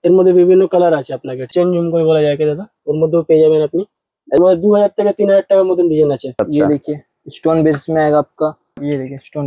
এর মধ্যে বিভিন্ন কালার আছে, আপনাকে চেন ঝুমকো বলা যায় দাদা, ওর মধ্যেও পেয়ে যাবেন আপনি। এর মধ্যে 2000 থেকে 3000 টাকার মতন ডিজাইন আছে। अच्छा। ये देखिए स्टोन बेस में आएगा आपका, ये देखिए स्टोन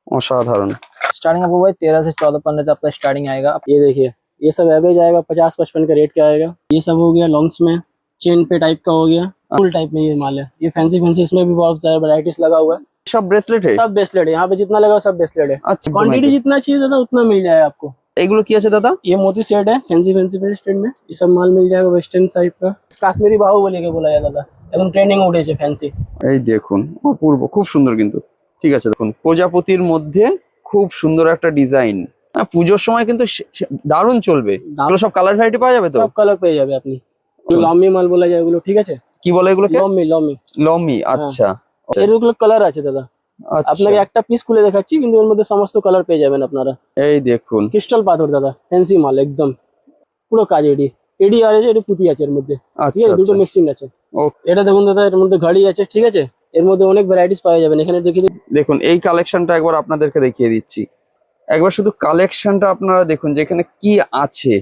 असाधारण। स्टार्टिंग आपको भाई 13 से 14-15 तक आपका स्टार्टिंग आएगा। ये देखिए ये सब एवरेज आएगा 50-55 का रेट का आएगा। ये सब हो गया लॉन्ग्स में, चेन पे टाइप का हो गया, फुल टाइप में ये माल है। ये फैंसी फैंसी इसमें भी बहुत सारा वैरायटीज लगा हुआ है। सब ब्रेसलेट है? सब ब्रेसलेट है, यहाँ पे जितना लगा सब ब्रेसलेट है। अच्छा, क्वांटिटी जितना चाहिए दादा उतना मिल जाएगा आपको। एगुलो की আছে দাদা? ये मोती सेट है, फैंसी फैंसी ब्रेसलेट में ये सब माल मिल जाएगा। वेस्टर्न साइड का काश्मीरी बाहुबली के बोला जाता था, এখন ট্রেন্ডিং উঠেছে ফ্যান্সি। এই দেখুন অপূর্ব, খুব সুন্দর কিন্তু। ঠিক আছে, দেখুন প্রজাপতির মধ্যে খুব সুন্দর একটা ডিজাইন। পুজোর সময় কিন্তু দারুণ চলবে। এগুলো সব কালার ভ্যারাইটি পাওয়া যাবে তো? সব কালার পেয়ে যাবে আপনি। লম্বি মাল বলা যায় এগুলো, ঠিক আছে? কি বলে এগুলোকে? লম্বি লম্বি লমি। আচ্ছা, এরগুলো কালার আছে দাদা। আপনাকে একটা পিস খুলে দেখাচ্ছি, কিন্তু এর মধ্যে সমস্ত কালার পেয়ে যাবেন আপনারা। এই দেখুন ক্রিস্টাল পাথর দাদা, ফ্যান্সি মাল একদম পুরো কাজ। এডি এডি আর আছে, এডি পুঁতি আছে এর মধ্যে, ঠিক আছে? দুটো মিক্সিং আছে। এটা দেখুন দাদা, এর মধ্যে ঘড়ি আছে, ঠিক আছে? এর মধ্যে অনেক ভ্যারাইটিস পাওয়া যাবেন। এখানে দেখিয়ে দেখুন এই কালেকশনটা একবার আপনাদেরকে দেখিয়ে দিচ্ছি। একবার শুধু কালেকশনটা আপনারা দেখুন যে এখানে কি আছে।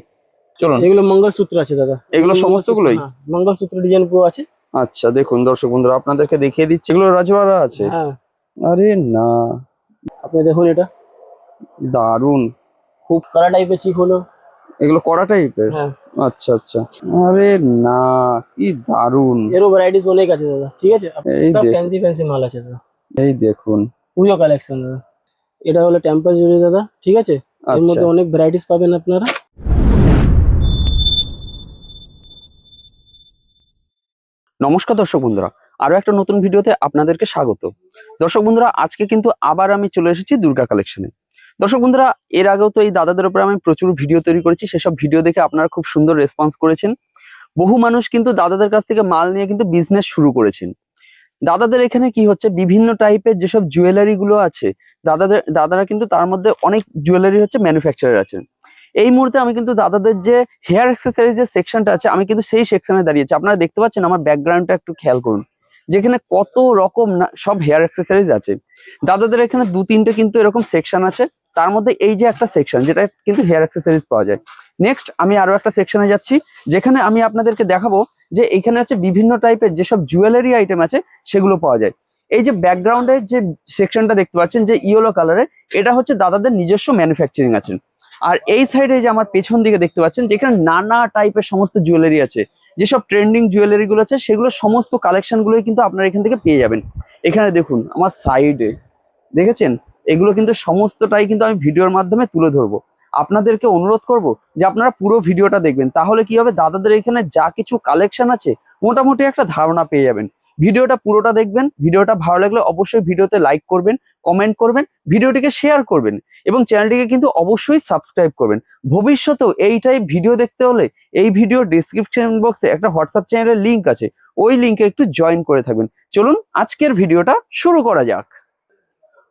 চলুন, এগুলো মঙ্গলসূত্র আছে দাদা, এগুলো সমস্তগুলোই মঙ্গলসূত্র ডিজাইন পুরো আছে। আচ্ছা দেখুন দর্শক বন্ধুরা, আপনাদেরকে দেখিয়ে দিচ্ছি। এগুলো রাজওয়ারা আছে? হ্যাঁ। আরে না, আপনি দেখুন এটা দারুন, খুব কড়া টাইপের চিক হলো। এগুলো কড়া টাইপের? হ্যাঁ। আচ্ছা আচ্ছা, আরে না কি দারুন। এরও ভ্যারাইটিস অনেক আছে দাদা, ঠিক আছে? এই সব দেখুন। ফ্যান্সি ফ্যান্সি মাল আছে দাদা। এই দেখুন পুজো কালেকশন দাদা। এটা হলো টেম্পল জুয়েলারি দাদা, ঠিক আছে? এর আচ্ছা। মধ্যে অনেক ভ্যারাইটিস পাবেন আপনারা। নমস্কার দর্শক বন্ধুরা, আরো একটা নতুন ভিডিওতে আপনাদেরকে স্বাগত। দর্শক বন্ধুরা, আজকে কিন্তু আবার আমি চলে এসেছি দুর্গা কালেকশনে। দর্শক বন্ধুরা, এর আগেও তো এই দাদাদের উপরে আমি প্রচুর ভিডিও তৈরি করেছি। সেসব ভিডিও দেখে আপনারা খুব সুন্দর রেসপন্স করেছেন। বহু মানুষ কিন্তু দাদাদের কাছ থেকে মাল নিয়ে কিন্তু বিজনেস শুরু করেছেন। দাদাদের এখানে কি হচ্ছে, বিভিন্ন টাইপের যেসব জুয়েলারি গুলো আছে, দাদারা কিন্তু তার মধ্যে অনেক জুয়েলারি হচ্ছে ম্যানুফ্যাকচারার আছেন। এই মুহূর্তে আমি কিন্তু দাদাদের যে হেয়ার অ্যাক্সেসরিজ এর সেকশনটা আছে, আমি কিন্তু সেই সেকশনে দাঁড়িয়েছি। আপনারা দেখতে পাচ্ছেন আমার ব্যাকগ্রাউন্ডটা একটু খেয়াল করুন, যেখানে কত রকম সব হেয়ার অ্যাক্সেসরিজ আছে। দাদাদের এখানে 2-3টে কিন্তু এরকম সেকশন আছে। তার মধ্যে এই যে একটা সেকশন, যেটা কিন্তু হেয়ার অ্যাক্সেসরিজ পাওয়া যায়। নেক্সট আমি আরো একটা সেকশনে যাচ্ছি, যেখানে আমি আপনাদেরকে দেখাবো যে এখানে হচ্ছে বিভিন্ন টাইপের যেসব জুয়েলারি আইটেম আছে সেগুলো পাওয়া যায়। এই যে ব্যাকগ্রাউন্ডের যে সেকশনটা দেখতে পাচ্ছেন যে ইয়েলো কালারের, এটা হচ্ছে দাদাদের নিজস্ব ম্যানুফ্যাকচারিং আছে। আর এই সাইডে যে আমার পেছন দিকে দেখতে পাচ্ছেন, যেখানে নানা টাইপের সমস্ত জুয়েলারি আছে, যেসব ট্রেন্ডিং জুয়েলারি গুলো আছে, সেগুলো সমস্ত কালেকশন গুলোই কিন্তু আপনারা এখান থেকে পেয়ে যাবেন। এখানে দেখুন আমার সাইডে দেখেছেন, এগুলো কিন্তু সমস্তটাই কিন্তু আমি ভিডিওর মাধ্যমে তুলে ধরবো। আপনাদেরকে অনুরোধ করব যে আপনারা পুরো ভিডিওটা দেখবেন, তাহলে কি হবে, দাদাদের এখানে যা কিছু কালেকশন আছে মোটামুটি একটা ধারণা পেয়ে যাবেন। ভিডিওটা পুরোটা দেখবেন। ভিডিওটা ভালো লাগলে অবশ্যই ভিডিওতে লাইক করবেন, কমেন্ট করবেন, ভিডিওটিকে শেয়ার করবেন এবং চ্যানেলটিকে কিন্তু অবশ্যই সাবস্ক্রাইব করবেন। ভবিষ্যতেও এই টাইপ ভিডিও দেখতে হলে এই ভিডিও ডিসক্রিপশন বক্সে একটা হোয়াটসঅ্যাপ চ্যানেলের লিঙ্ক আছে, ওই লিঙ্কে একটু জয়েন করে থাকবেন। চলুন আজকের ভিডিওটা শুরু করা যাক।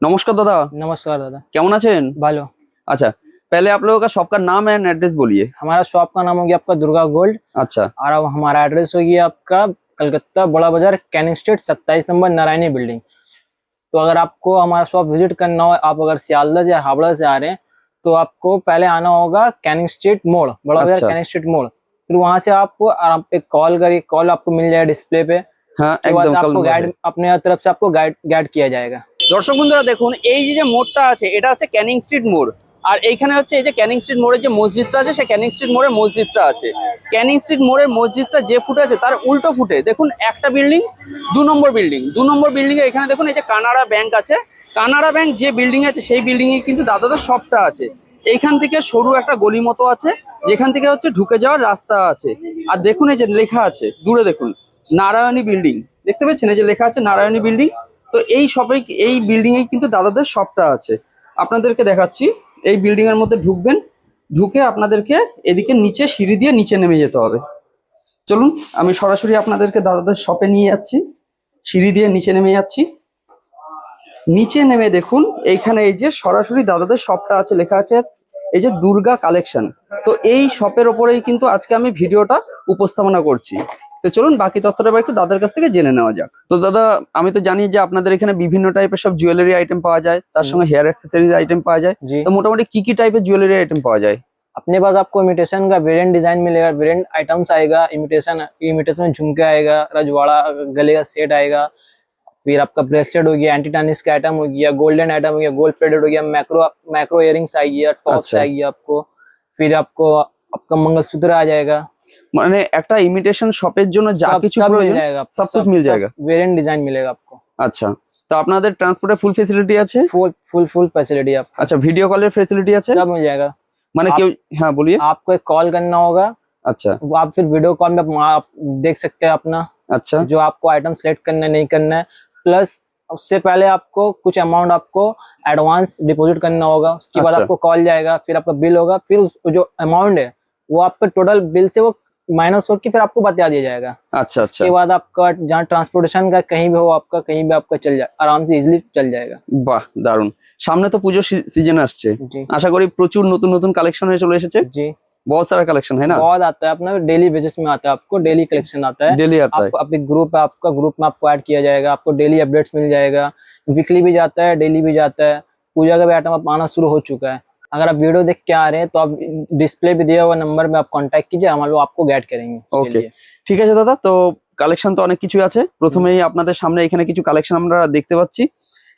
नमस्कार दादा। नमस्कार दादा, कैमन आছেন? भालो। अच्छा, पहले आप लोगों का शॉप का नाम एंड एड्रेस बोलिए। हमारा शॉप का नाम हो गया आपका दुर्गा गोल्ड। अच्छा। और अब हमारा एड्रेस हो गया आपका कलकत्ता बड़ा बाजार, Canning street 27 number, Narayani building. तो अगर आपको हमारा शॉप विजिट करना हो, आप अगर सियालदह या हावड़ा से आ रहे हैं, तो आपको पहले आना होगा कैनिंग स्ट्रीट मोड़, बड़ा बाजार कैनिंग स्ट्रीट मोड़। फिर वहां से आपको एक कॉल करिए, कॉल आपको मिल जाएगा डिस्प्ले पे। हाँ, एकदम आपको गाइड अपने तरफ से आपको गाइड किया जाएगा। দর্শক বন্ধুরা দেখুন, এই যে মোড়টা আছে এটা হচ্ছে ক্যানিং স্ট্রিট মোড়। আর এইখানে হচ্ছে এই যে ক্যানিং স্ট্রিট মোড়ের যে মসজিদটা আছে, সেই ক্যানিং স্ট্রিট মোড়ের মসজিদটা আছে। ক্যানিং স্ট্রিট মোড়ের মসজিদটা যে ফুটে আছে তার উল্টো ফুটে দেখুন একটা বিল্ডিং, 2 নম্বর বিল্ডিং। 2 নম্বর বিল্ডিং এ এখানে দেখুন এই যে কানাড়া ব্যাংক আছে। কানাড়া ব্যাংক যে বিল্ডিং আছে সেই বিল্ডিং এ কিন্তু দাদাদের শপটা আছে। এইখান থেকে সরু একটা গলি মতো আছে, যেখান থেকে হচ্ছে ঢুকে যাওয়ার রাস্তা আছে। আর দেখুন এই যে লেখা আছে দূরে দেখুন নারায়ণী বিল্ডিং, দেখতে পাচ্ছেন এই যে লেখা আছে নারায়ণী বিল্ডিং। তো এই শপে, এই বিল্ডিং এ কিন্তু দাদাদের শপটা আছে। আপনাদেরকে দেখাচ্ছি, এই বিল্ডিং এর মধ্যে ঢুকবেন, ঢুকে আপনাদেরকে এদিকে নিচে সিঁড়ি দিয়ে নিচে নেমে যেতে হবে। চলুন আমি সরাসরি আপনাদেরকে দাদাদের শপে নিয়ে যাচ্ছি। সিঁড়ি দিয়ে নিচে নেমে যাচ্ছি। নিচে নেমে দেখুন এইখানে এই যে সরাসরি দাদাদের শপটা আছে, লেখা আছে এই যে দুর্গা কালেকশন। তো এই শপের ওপরেই কিন্তু আজকে আমি ভিডিওটা উপস্থাপনা করছি। তো চলুন বাকি তথ্যটা একটু দাদার কাছ থেকে জেনে নেওয়া যাক। তো দাদা, আমি তো জানি যে আপনাদের এখানে বিভিন্ন টাইপের সব জুয়েলারি আইটেম পাওয়া যায়, তার সঙ্গে হেয়ার অ্যাক্সেসরিজ আইটেম পাওয়া যায়। তো মোটামুটি কি কি টাইপের জুয়েলারি আইটেম পাওয়া যায়? अपने पास आपको इमिटेशन का वेरिएंट डिजाइन मिलेगा, वेरिएंट आइटम्स आएगा, इमिटेशन में झुमके आएगा, रजवाड़ा गले का सेट आएगा, फिर आपका ब्रेसलेट हो गया, एंटी टैनिस का आइटम हो गया, गोल्डन आइटम हो गया, गोल्ड प्लेटेड हो गया, मैक्रो इयरिंग्स आएगी, टॉप्स अच्छा। आएगी आपको, फिर आपको आपका मंगलसूत्र आ जाएगा, মানে একটা ইমিটেশন শপের জন্য যা কিছু सब मिल প্রয়োজন जाएगा आपको, सब कुछ मिल जाएगा। वेरिएंट डिजाइन मिलेगा आपको, আচ্ছা, তো আপনাদের ট্রান্সপোর্টের ফুল ফেসিলিটি আছে? फुल फैसिलिटी आपको, আচ্ছা, ভিডিও কলের ফেসিলিটি আছে? सब मिल जाएगा। মানে आप- কেউ, হ্যাঁ বলিए। आपको एक कॉल करना होगा, আচ্ছা वो आप फिर वीडियो कॉल में आप देख सकते हैं अपना আচ্ছা जो आपको आइटम सेलेक्ट करना है नहीं करना है, प्लस उससे पहले आपको कुछ अमाउंट आपको एडवांस डिपॉजिट करना होगा, उसके बाद अच्छा। आपको कॉल जाएगा, फिर आपका बिल होगा, फिर जो अमाउंट है वो आपका टोटल बिल से वो माइनस होकर फिर आपको बता दिया जाएगा। আচ্ছা আচ্ছা, उसके बाद आपका जहाँ ट्रांसपोर्टेशन का कहीं भी हो आपका, कहीं भी आपका चल जाए, आराम से इजिली चल जाएगा। বাহ দারুন। সামনে তো পুজোর সিজন আসছে, जी আশা করি প্রচুর নতুন নতুন কালেকশন হয়ে চলে এসেছে। जी, बहुत सारा कलेक्शन है ना, बहुत आता है अपना, डेली बेसिस में आता है, आपको डेली कलेक्शन आता है। डेली आता है। आपको अपने ग्रुप है आपका, ग्रुप में आपको ऐड किया जाएगा, आपको डेली अपडेट्स मिल जाएगा, वीकली भी जाता है, डेली भी जाता है। पूजा का भी आइटम अब आना शुरू हो चुका है। अगर आप वीडियो देख के आ रहे हैं तो आप डिस्प्ले पे दिया हुआ नंबर में आप कांटेक्ट कीजिए, हम लोग आपको गाइड करेंगे उसके ओके। लिए। ঠিক আছে দাদা, তো কালেকশন তো অনেক কিছু আছে। প্রথমেই আপনাদের সামনে এখানে কিছু কালেকশন আমরা দেখতে পাচ্ছি,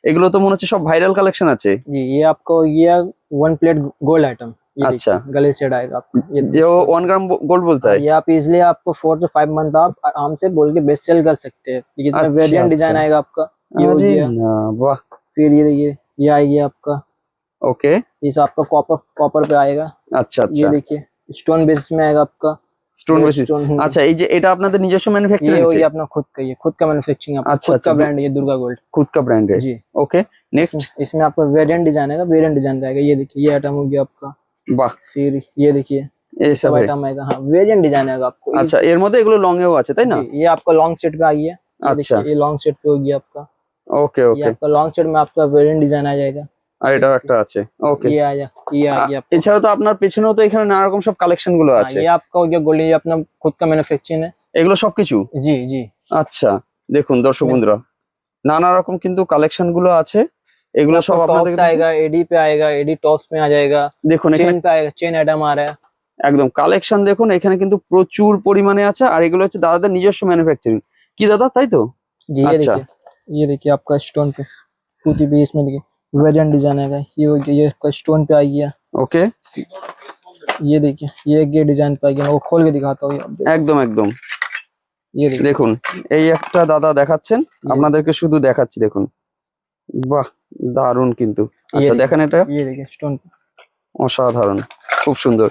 এগুলো তো মনে হচ্ছে সব ভাইরাল কালেকশন আছে। जी, ये आपको ये 1 प्लेट गोल्ड आइटम, ये अच्छा। देखिए, गले सेट आएगा आपको, जो 1 ग्राम गोल्ड बोलता है। ये आप इजिली आपको 4 से 5 मंथ आप आराम से बोल के बेस्ट सेल कर सकते हैं। ये अच्छा, वेरिएंट डिजाइन अच्छा। आएगा आपका, ये हो अरे गया, ना, वाह। फिर ये देखिए ये आएगी आपका, ओके, ये सब आपका कॉपर पे आएगा। আচ্ছা ये আচ্ছা, देखिए स्टोन बेसिस में आएगा आपका, স্টোন ये বেসিস। stone, আচ্ছা, এই যে এটা আপনাদের নিজস্ব ये ম্যানুফ্যাকচারিং हो আছে? गया अपना खुद का, ये खुद का मैन्युफैक्चरिंग, आपका अच्छा, खुद अच्छा, का ब्रांड है, ये दुर्गा गोल्ड। खुद का ब्रांड है। जी, ओके, नेक्स्ट। इसमें आपका वेरिएंट डिजाइन आएगा, वेरिएंट डिजाइन का आएगा, ये देखिए ये आइटम हो गया आपका, বাহ, फिर ये देखिए এই सब সব है। आइटम आएगा, हाँ वेरिएंट डिजाइन आएगा आपको। আচ্ছা, এর মধ্যে এগুলো লং এও আছে তাই না? जी, ये आपका लॉन्ग सेट पे आई है, ये अच्छा। देखिए ये लॉन्ग सेट पे हो गया आपका, ওকে ये ওকে, आपका लॉन्ग सेट में आपका वेरिएंट डिजाइन आ जाएगा, আর এটাও একটা আছে। ওকে, ये आ गया आपका। এছাড়া তো আপনার পেছনেও তো এখানে নানা রকম সব কালেকশন গুলো हाँ, আছে, ये आपका हो गया गोल्ड, ये अपना खुद का मैन्युफैक्चरिंग है। এগুলো সবকিছু। जी जी, আচ্ছা, দেখুন দর্শক বন্ধুরা, নানা রকম কিন্তু কালেকশন গুলো আছে, এগুলো সব আপনাদের टॉप्स आएगा, एडी पे आएगा, एडी टॉप्स में आ जाएगा, দেখুন এখানে चेन पे आएगा, चेन आइटम आ रहा है। একদম কালেকশন দেখুন, এখানে কিন্তু প্রচুর পরিমাণে আছে, আর এগুলো হচ্ছে দাদাদের নিজস্ব ম্যানুফ্যাকচারিং। কি দাদা, তাই তো? जी, अच्छा। ये देखिए आपका स्टोन पे पूती भी इसमें देखिए वेरिएंट डिजाइन आएगा, ये हो गया, ये आपका स्टोन पे आ गया, ওকে, ये देखिए ये डिजाइन पे आ गया, मैं वो खोल के दिखाता हूँ, ये आप देखिए, একদম একদম। ये देखिए, দেখুন এই একটা দাদা দেখাচ্ছেন, আপনাদেরকে শুধু দেখাচ্ছি, দেখুন বাহ দারুণ কিন্তু। আচ্ছা देखिए, দেখেন, এটা ये देखिए स्टोन पे, অসাধারণ, খুব সুন্দর।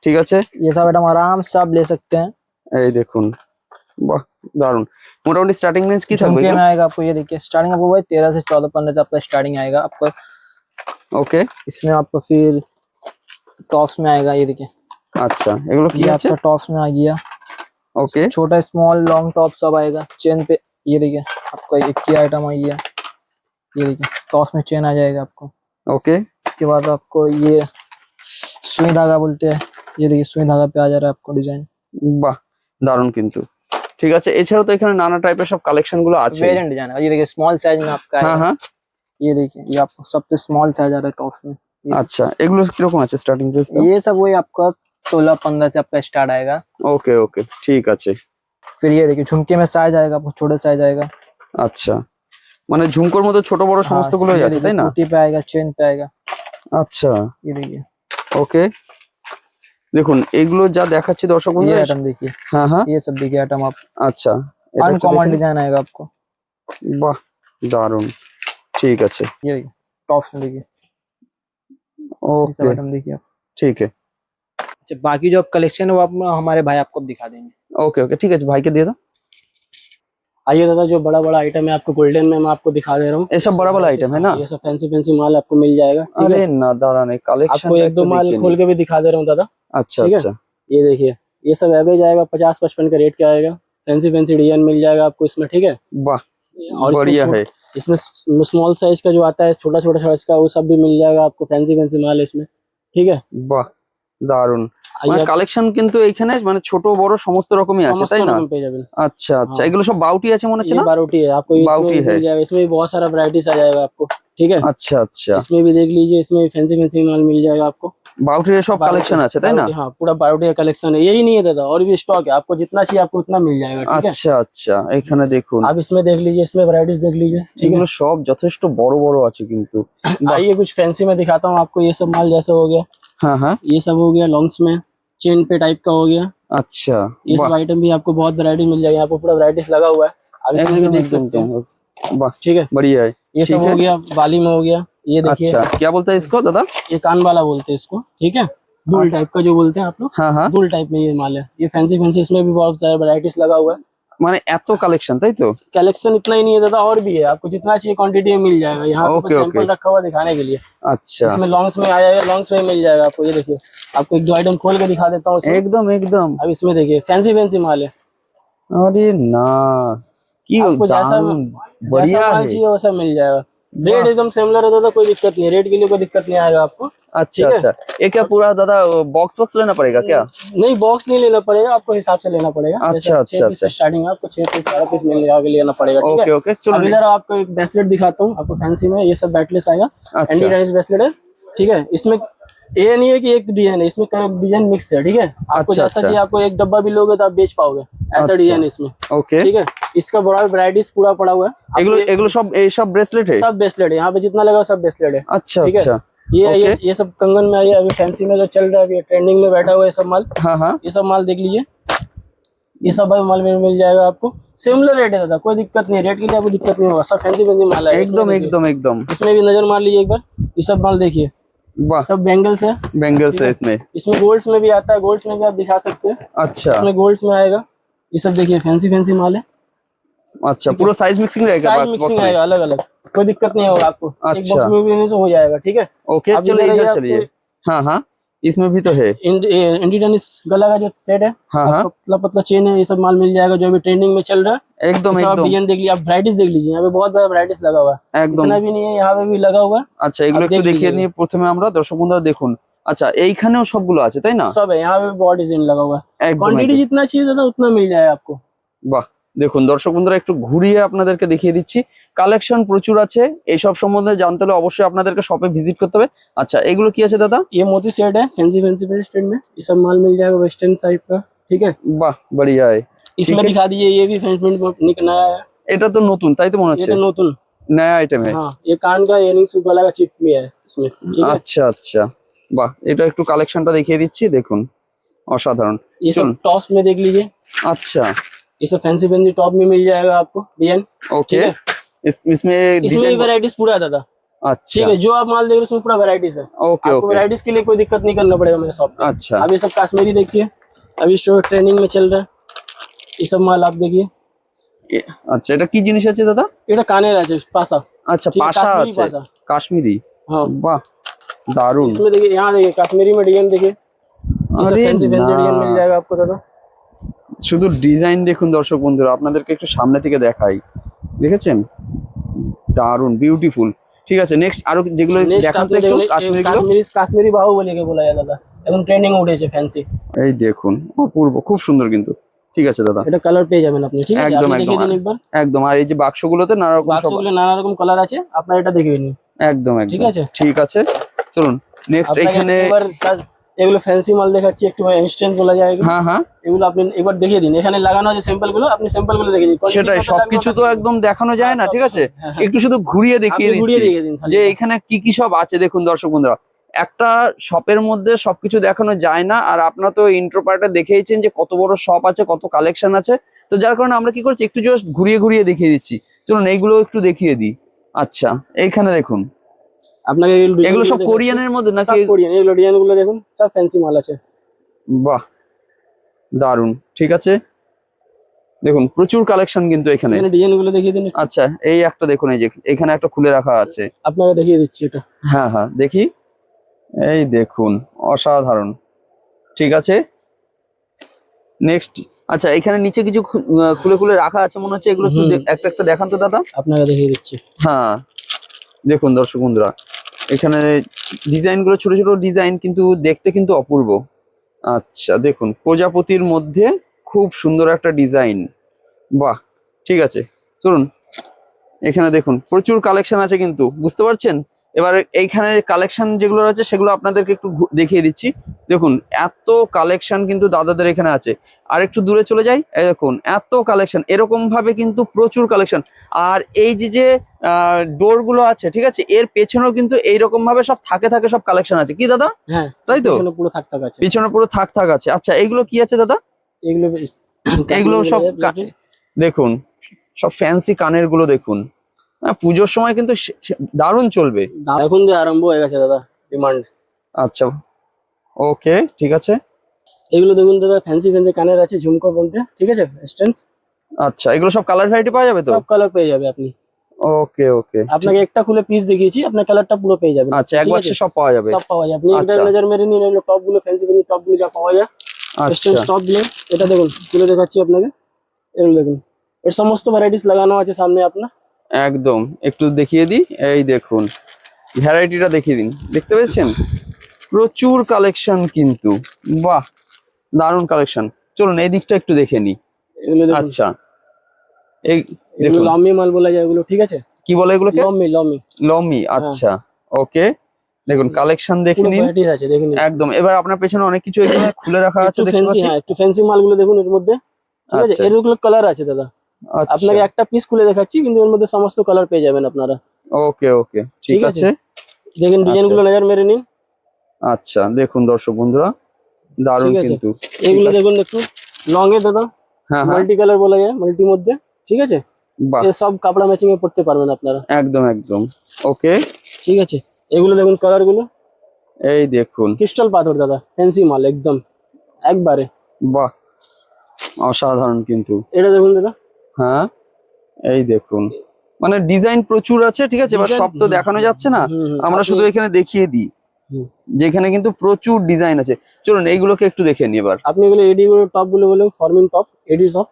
ঠিক আছে, ये सब आइटम आराम से आप ले सकते हैं। এই দেখুন, বাহ দারুণ। মোটামুটি স্টার্টিং রেঞ্জ কি থাকবে? झुमके में आएगा आपको, ये देखिए स्टार्टिंग आपको वही 13 से 14-15 से आपका स्टार्टिंग आएगा आपका। ওকে, इसमें आपको फिर टॉप्स में आएगा, ये देखिए আচ্ছা, এগুলো কি ये আছে? आपका टॉप्स में आ गया, ওকে, छोटा स्मॉल लॉन्ग टॉप सब आएगा, चेन पे ये देखिए आपका एक ही आइटम आ गया, ये देखिए टॉप्स में चेन आ जाएगा आपको। ওকে, इसके बाद आपको ये सुई धागा बोलते हैं, ये देखिए सुई धागा पे आ जा रहा है आपको डिजाइन, বাহ দারুণ কিন্তু। ঠিক আছে, এছাড়াও তো এখানে নানা টাইপের সব কালেকশন গুলো আছে। वेरिएंट डिजाइन ये देखिए स्मॉल साइज में आपका হ্যাঁ है, হ্যাঁ, ये देखिए ये आपको सबसे स्मॉल साइज आ रहा है टॉप्स में। আচ্ছা, এগুলো কিরকম আছে স্টার্টিং প্রাইস? ये सब वही आपका 16-15 से आपका स्टार्ट आएगा। ওকে ওকে, ঠিক আছে। फिर ये देखिए झुमके में साइज आएगा आपको, छोटे साइज आएगा, আচ্ছা, মানে ঝুমকোর মতো ছোট বড় সমস্ত हाँ, গুলোই ये আছে देखिए তাই না? पूती पे आएगा, चेन पे आएगा, আচ্ছা, ये देखिए ওকে। দেখুন এগুলো যা দেখাচ্ছি দর্শক ये বন্ধুরা, आइटम देखिए, হ্যাঁ হ্যাঁ, ये सब देखिए आइटम आप আচ্ছা, এটা একটু अनकॉमन দেখে নিন। डिजाइन आएगा आपको, বাহ দারুণ, ঠিক আছে, ये देखिए टॉप्स में देखिए, ये सब ওকে, आइटम देखिए आप। ঠিক আছে, अच्छा, बाकी जो कलेक्शन है वो आप हमारे भाई आपको दिखा देंगे। ওকে ওকে, ঠিক আছে, ভাইকে দিয়ে দাও। आइए दादा, जो बड़ा बड़ा आइटम है आपको गोल्डन में मैं आपको दिखा दे रहा हूँ। ये सब बड़ा बड़ा आइटम है ना? ये सब फैंसी फैंसी माल आपको मिल जाएगा, ठीक আরে है? না দাঁড়ান, এই কালেকশন आपको एक दो माल खोल के भी दिखा दे रहा हूँ दादा। আচ্ছা ठीक है? আচ্ছা, ये देखिए, ये सब एवरेज आएगा 50-55 का रेट का आएगा। फैंसी फैंसी डिजाइन मिल जाएगा आपको इसमें, ठीक है? বাহ और बढ़िया है। इसमें स्मॉल साइज का जो आता है, छोटा छोटा साइज का, वो सब भी मिल जाएगा आपको। फैंसी फैंसी माल है इसमें, ठीक है? বাহ দারুন। মানে आइए কালেকশন কিন্তু এখানে মানে ছোট বড় সমস্ত রকমই আছে समस्त তাই না? रकम पे जाबे আচ্ছা আচ্ছা, हाँ এগুলো সব বাউটি আছে মনে হচ্ছে ये না? बारोटी है आपको इसमें बाउटी भी है। मिल जाएगा इसमें भी बहुत सारा वैरायटीज आ जाएगा आपको ठीक है আচ্ছা আচ্ছা, इसमें भी देख लीजिए इसमें फैंसी फैंसी माल मिल जाएगा आपको বাউটির সব बारोटी কালেকশन আছে তাই না? बारोटी हाँ पूरा बारोटी का कलेक्शन है यही नहीं है दादा और भी स्टॉक है आपको जितना चाहिए आपको उतना मिल जाएगा ठीक है আচ্ছা আচ্ছা, এখানে দেখুন आप इसमें देख लीजिए इसमें वैरायटीज देख लीजिए ठीक है এগুলো সব যথেষ্ট বড় বড় আছে কিন্তু। বাহ, आइए कुछ फैंसी में दिखाता हूँ आपको ये सब माल जैसे हो गया হ্যাঁ হ্যাঁ, ये सब हो गया लॉन्ग्स में चेन पे टाइप का हो गया আচ্ছা ये सब বাহ, आइटम भी आपको बहुत वैरायटी मिल जाएगी यहाँ पे पूरा वैरायटीज लगा हुआ है आप इसमें भी একদম देख একদম सकते हैं একদম। বাহ, ठीक है बढ़िया है। ये सब ठीक हो है। गया बाली में हो गया ये देखिए अच्छा, क्या बोलते हैं इसको दादा? ये कान वाला बोलते हैं इसको ठीक है दुल टाइप का जो बोलते हैं आप लोग हाँ हाँ, दुल टाइप में ये माल है ये फैंसी फैंसी इसमें भी बहुत सारे वैरायटीज लगा हुआ है মানে এত কালেকশন তাই তো? कलेक्शन इतना ही नहीं है दादा और भी है आपको जितना चाहिए क्वांटिटी में मिल जाएगा यहाँ पे ओके, सैंपल ओके। रखा हुआ दिखाने के लिए আচ্ছা, इसमें लॉन्ग्स में आ जाएगा लॉन्ग्स में मिल जाएगा आपको ये देखिए आपको एक दो आइटम खोल के दिखा देता हूँ इसमें। একদম একদম। अब इसमें देखिए फैंसी फैंसी माल है আরে না, কি आपको जैसा দারুণ, बढ़िया माल है। चाहिए वैसा मिल जाएगा रेट एकदम सिमिलर है दादा कोई दिक्कत नहीं है रेट के लिए कोई दिक्कत नहीं आएगा आपको अच्छा ठीक है। अच्छा, ये क्या पूरा दादा बॉक्स बॉक्स लेना पड़ेगा क्या? नहीं बॉक्स नहीं लेना पड़ेगा आपको हिसाब से लेना पड़ेगा अच्छा, जैसे अच्छा, 6 पीस से स्टार्टिंग है आपको 6 पीस 12 पीस मिल लेना पड़ेगा ठीक ओके है ओके, अब चलो। इधर आपको एक ब्रेसलेट दिखाता हूँ आपको फैंसी में ये सब बैटलेस आएगा अच्छा। एंटी टेनिस ब्रेसलेट है ठीक है इसमें ये नहीं है कि एक डिजाइन है इसमें डिजाइन मिक्स है ठीक है आपको अच्छा, जैसा अच्छा। चाहिए आपको एक डब्बा भी लोगे तो आप बेच पाओगे ऐसा अच्छा। डिजाइन इसमें ओके, ठीक है इसका बड़ा वैरायटीज पूरा पड़ा हुआ है आपको এগুলো এগুলো সব এই সব ব্রেসলেট है? सब ब्रेसलेट है यहाँ पे जितना लगा सब ब्रेसलेट है अच्छा ठीक है। अच्छा, ये सब कंगन में आइए अभी फैंसी में जो चल रहा है अभी ट्रेंडिंग में बैठा हुआ है ये सब माल हाँ हाँ, ये सब माल देख लीजिए ये सब भाई माल में मिल जाएगा आपको सिमिलर रेट है दादा कोई दिक्कत नहीं रेट के लिए आपको दिक्कत नहीं होगा सब फैंसी फैंसी माल है एकदम एकदम एकदम। इसमें भी नजर मार लीजिए एक बार ये सब माल देखिए वाह, सब बैंगल्स है बैंगल्स है इसमें। इसमें गोल्ड्स में भी आता है गोल्ड्स में भी आप दिखा सकते हैं अच्छा इसमें गोल्ड्स में आएगा ये सब देखिए फैंसी फैंसी माल है अच्छा, पूरा साइज मिक्सिंग रहेगा साइज बॉक्स मिक्सिंग में? आएगा अलग अलग कोई दिक्कत नहीं होगा आपको एक अच्छा। बॉक्स में भी लेने से हो जाएगा ठीक है ओके, अब चलो इधर आइए इधर आपको चलिए। हाँ हाँ, इसमें भी तो है। इंडी टेनिस गला का जो सेट है हाँ हाँ, आपको पतला पतला चेन है ये सब माल मिल जाएगा जो अभी ट्रेंडिंग में चल रहा है एकदम ये सब आप एकदम डिजाइन देख लीजिए आप वैरायटीज देख लीजिए यहाँ पे बहुत बड़ा वैरायटीज लगा हुआ है একদম। इतना भी नहीं है यहाँ पे भी लगा हुआ है আচ্ছা, এগুলো आप একটু देख দেখিয়ে लीजिएगा। নিয়ে প্রথমে আমরা দর্শক বন্ধুরা দেখুন। আচ্ছা, এইখানেও সবগুলো আছে তাই না? सब है यहाँ पे भी बहुत डिजाइन लगा हुआ है একদম क्वांटिटी একদম। जितना चाहिए दादा उतना मिल जाएगा आपको বাহ, দেখুন দর্শক বন্ধুরা একটু ঘুরিয়ে আপনাদেরকে দেখিয়ে দিচ্ছি, কালেকশন প্রচুর আছে। এইসব সম্বন্ধে জানতে হলে অবশ্যই আপনাদেরকে শপে ভিজিট করতে হবে। আচ্ছা, এগুলো কি আছে দাদা? ये मोती सेट है फैंसी फैंसी स्टेट में ये सब माल मिल जाएगा वेस्टर्न साइड का ठीक है বাহ, बढ़िया है। इसमें ठीक है। दिखा दीजिए ये भी फैंसी नया है এটা তো নতুন তাই তো মনে ये হচ্ছে? तो नतून নয়া আইটেম है। हाँ ये कान का इयरिंग्स वाला का चिप भी है इसमें ठीक है আচ্ছা আচ্ছা, বাহ, এটা একটু কালেকশনটা দেখিয়ে দিচ্ছি, দেখুন অসাধারণ। ये चल। सब टॉप्स में देख लीजिए अच्छा ये सब फैंसी फैंसी टॉप में मिल जाएगा आपको डिजाइन ओके, ठीक है इसमें इसमें भी डिजाइन। वैरायटीज पूरा है दादा अच्छा ठीक है जो आप माल देख रहे हो उसमें पूरा वैरायटीज है ओके आपको ओके, वैरायटीज के लिए कोई दिक्कत नहीं करना पड़ेगा मेरे शॉप पे अच्छा अब ये सब कश्मीरी देखिए अभी शो ट्रेंडिंग में चल रहा है ये सब माल आप देखिए আচ্ছা, এটা কি জিনিস আছে দাদা? এটা কানের আছে पासा আচ্ছা, ठीक है, পাশা काश्मीरी আছে, पासा কাশ্মীরি। हाँ বাহ, দারুন। इसमें देखिए यहाँ देखिए कश्मीरी में डिजाइन देखिए ये सब अरे फैंसी फैंसी ना। डिजाइन मिल जाएगा आपको दादा শুধু ডিজাইন দেখুন দর্শক বন্ধুরা, আপনাদেরকে একটু সামনে থেকে দেখাই, দেখেছেন? দারুন, বিউটিফুল। ঠিক আছে, নেক্সট আরো যেগুলো नेक्स्ट দেখান তো आपने একটু देखो কাশ্মীরি গুলো। काश्मीरी काश्मीरी बाहुबली के बोला जाता था এখন ট্রেন্ডিং উঠেছে ফ্যান্সি এই দেখুন, অপূর্ব, খুব সুন্দর কিন্তু। ঠিক আছে দাদা, এটা কালার পেয়ে যাবেন আপনি ঠিক আছে একদম আপনি দেখিয়ে একদম দিন একবার একদম। আর এই যে বাক্সগুলোতে নানা রকম সব, বাক্সগুলো নানা রকম কালার আছে আপনারা এটা দেখে নিন একদম ঠিক একদম আছে ঠিক আছে। চলুন নেক্সট আপনাকে এখানে। এবার এগুলো ফ্যান্সি মাল দেখাচ্ছি একটু ইনস্ট্যান্ট বলা যায়गा হ্যাঁ হ্যাঁ, এগুলো আপনি একবার দেখিয়ে দিন এখানে লাগানো আছে স্যাম্পল গুলো আপনি স্যাম্পল গুলো দেখিয়ে দিন Quantity সেটাই, কত লাগবে সবকিছু ওটা তো দেখিয়ে দিন। একদম দেখানো যায় না, হ্যাঁ, ঠিক সব- আছে, হ্যাঁ, হ্যাঁ। একটু শুধু ঘুরিয়ে দেখিয়ে আপনি ঘুরিয়ে দিচ্ছি দেখিয়ে দিন খালি। যে এখানে কি কি সব আছে। দেখুন দর্শক বন্ধুরা, একটা শপের মধ্যে সবকিছু দেখানো যায় না, আর আপনারা তো ইন্ট্রো পার্টে দেখেইছেন যে কত বড় শপ আছে, কত কালেকশন আছে। তো যার কারণে আমরা কি করছি, একটু জাস্ট ঘুরিয়ে ঘুরিয়ে দেখিয়ে দিচ্ছি। চলুন এইগুলো একটু দেখিয়ে দিই। আচ্ছা, এইখানে দেখুন, আপনাকে এগুলো সব কোরিয়ানের মধ্যে নাকি? সব কোরিয়ান এগুলো ডিজাইন গুলো দেখুন সব ফ্যান্সি মাল আছে বাহ, দারুন। ঠিক আছে, দেখুন প্রচুর কালেকশন কিন্তু এখানে। এখানে ডিজাইন গুলো দেখিয়ে দিন একটু। আচ্ছা, এই একটা দেখুন, এই যে এখানে একটা খুলে রাখা আছে। আপনাকে দেখিয়ে দিচ্ছি এটা হ্যাঁ হ্যাঁ, দেখি, এই দেখুন, অসাধারণ। ঠিক আছে, নেক্সট। আচ্ছা, এখানে নিচে কিছু খুলে খুলে রাখা আছে মনে হচ্ছে, এগুলো একটু একটা একটা দেখান তো দাদা। আপনাকে দেখিয়ে দিচ্ছি হ্যাঁ, দেখুন দর্শক বন্ধুরা, এখানে ডিজাইন গুলো ছোট ছোট ডিজাইন, কিন্তু দেখতে কিন্তু অপূর্ব। আচ্ছা দেখুন, প্রজাপতির মধ্যে খুব সুন্দর একটা ডিজাইন। বাহ, ঠিক আছে, চলুন। এখানে দেখুন প্রচুর কালেকশন আছে কিন্তু, বুঝতে পারছেন? এবার এইখানে কালেকশন যেগুলো আছে সেগুলো আপনাদেরকে একটু দেখিয়ে দিচ্ছি। দেখুন এত কালেকশন কিন্তু দাদাদের এখানে আছে। আর একটু দূরে চলে যাই, এই দেখুন এত কালেকশন, এরকম ভাবে কিন্তু প্রচুর কালেকশন। আর এই যে ডোর গুলো আছে, ঠিক আছে, এর পেছনেও কিন্তু এইরকম ভাবে সব থাকে থাকে সব কালেকশন আছে, কি দাদা? হ্যাঁ, তাই তো, পিছনে পুরো থাক থাক আছে। পিছনে পুরো থাক থাক আছে। আচ্ছা এইগুলো কি আছে দাদা? এগুলো এগুলো সব দেখুন, সব ফ্যান্সি কানের গুলো দেখুন। পুজোর সময় কিন্তু দারুণ চলবে। এখন দিয়ে আরম্ভ হয়ে গেছে দাদা ডিমান্ড। আচ্ছা ওকে, ঠিক আছে। এগুলো দেখুন দাদা, ফ্যান্সি ফ্যান্সি কানের আছে, ঝুমকো বলতে, ঠিক আছে, স্টেন্স। আচ্ছা এগুলো সব কালার ভ্যারাইটি পাওয়া যাবে তো? সব কালার পেয়ে যাবে আপনি। ওকে ওকে, আপনাকে একটা খুলে পিস দেখিয়েছি, আপনার কালারটা পুরো পেয়ে যাবেন। আচ্ছা এক ঠিক বাক্সে আছে? সব পাওয়া যাবে? সব পাওয়া যায়, আপনি একটা আচ্ছা। নজর মেরে নিন। এগুলো টপ গুলো, ফ্যান্সি ফ্যান্সি টপ গুলো যা পাওয়া যায়, আচ্ছা স্টেন্স টপ গুলো। এটা দেখুন তুলে দেখাচ্ছি আপনাকে, এগুলো দেখুন, এর সমস্ত ভ্যারাইটিস লাগানো আছে সামনে আপনার। একদম, একটু দেখিয়ে দিই। এই দেখুন ভ্যারাইটিটা দেখিয়ে দিন, দেখতে পেয়েছেন? প্রচুর কালেকশন কিন্তু, বাহ দারুণ কালেকশন। চলুন এই দিকটা একটু দেখে নিই। এগুলো দেখুন, আচ্ছা এই এগুলো দেখুন, লম্মি মাল বলা যায় এগুলো, ঠিক আছে, কি বলে এগুলোকে? লম্মি লম্মি। লমি, আচ্ছা ওকে। দেখুন কালেকশন দেখে পুরো নিন, ভ্যারাইটিস আছে, দেখে নিন। একদম। এবার আপনার পেছনে অনেক কিছু এখানে খুলে রাখা আছে, একটু দেখতে ফ্যান্সি, পাচ্ছি। হ্যাঁ একটু ফ্যান্সি মালগুলো দেখুন এর মধ্যে, ঠিক আছে। আচ্ছা এরগুলো কালার আছে দাদা, আচ্ছা, আপনাকে একটা পিস খুলে দেখাচ্ছি, কিন্তু এর মধ্যে সমস্ত কালার পেয়ে যাবেন আপনারা। ওকে ওকে, ঠিক ঠিক আছে। আছে। দেখেন ডিজাইন গুলো নজর মেরে নিন। আচ্ছা দেখুন দর্শক বন্ধুরা, দারুণ ঠিক আছে। কিন্তু। এগুলো দেখুন একটু লং এর দাদা, হ্যাঁ হ্যাঁ, মাল্টি কালার বলা যায়, মাল্টি মধ্যে, ঠিক আছে। বাহ এ সব কাপড়া ম্যাচিং এ পড়তে পারবেন আপনারা। একদম একদম, ওকে। ঠিক আছে, এগুলো দেখুন কালার গুলো, এই দেখুন, ক্রিস্টাল পাথর দাদা, ফ্যান্সি মাল একদম একবারে। বাহ অসাধারণ কিন্তু। এটা দেখুন দাদা, হ্যাঁ এই দেখুন, মানে ডিজাইন প্রচুর আছে, ঠিক আছে। এবার Design- সব তো দেখানো যাচ্ছে না, হুম, হুম, আমরা আপনি- শুধু এখানে দেখিয়ে দিই হুম। যেখানে কিন্তু প্রচুর ডিজাইন আছে। চলুন এইগুলোকে একটু দেখে নিই এবার। আপনি এগুলো এডি গুলো টপ গুলো বলে, ফর্মিং টপ, এডি সব,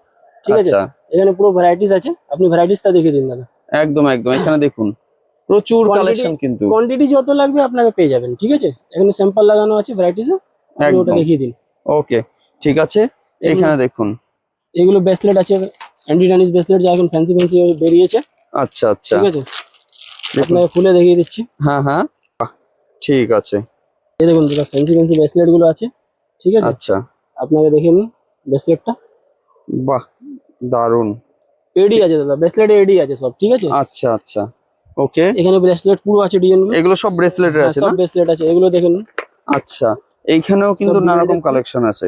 ঠিক আছে। আচ্ছা এখানে পুরো ভ্যারাইটিস আছে, আপনি ভ্যারাইটিসটা দেখে দিন দাদা। একদম একদম, এখানে দেখুন প্রচুর Quantity- কালেকশন কিন্তু, কোয়ান্টিটি যত লাগবে আপনাকে পেয়ে যাবেন, ঠিক আছে। এখানে স্যাম্পল লাগানো আছে ভ্যারাইটিস, আপনি ওটা একদম দেখিয়ে দিন। ওকে, ঠিক আছে। এখানে দেখুন, এগুলো ব্রেসলেট আছে, অ্যান্টি টেনিস ব্রেসলেট, যা এখন ফ্যান্সি ফ্যান্সি বেরিয়েছে, আচ্ছা আচ্ছা, ঠিক আছে। দেখুন। আপনাকে খুলে দেখিয়ে দিচ্ছি। হ্যাঁ হ্যাঁ, বাহ, ঠিক আছে। এই দেখুন দাদা, ফ্যান্সি ফ্যান্সি ব্রেসলেট গুলো আছে, ঠিক আছে। আচ্ছা আপনাকে দেখে নিন ব্রেসলেটটা, বাহ দারুণ। এডি আছে দাদা, ব্রেসলেটে এডি আছে সব, ঠিক আছে। আচ্ছা আচ্ছা, ওকে। এখানে ব্রেসলেট পুরো আছে, ডিজাইন গুলো, এগুলো সব ব্রেসলেটের আছে সব না? ব্রেসলেট আছে, এগুলো দেখে নিন। আচ্ছা, এইখানেও কিন্তু সব নানা রকম আছে। কালেকশন আছে।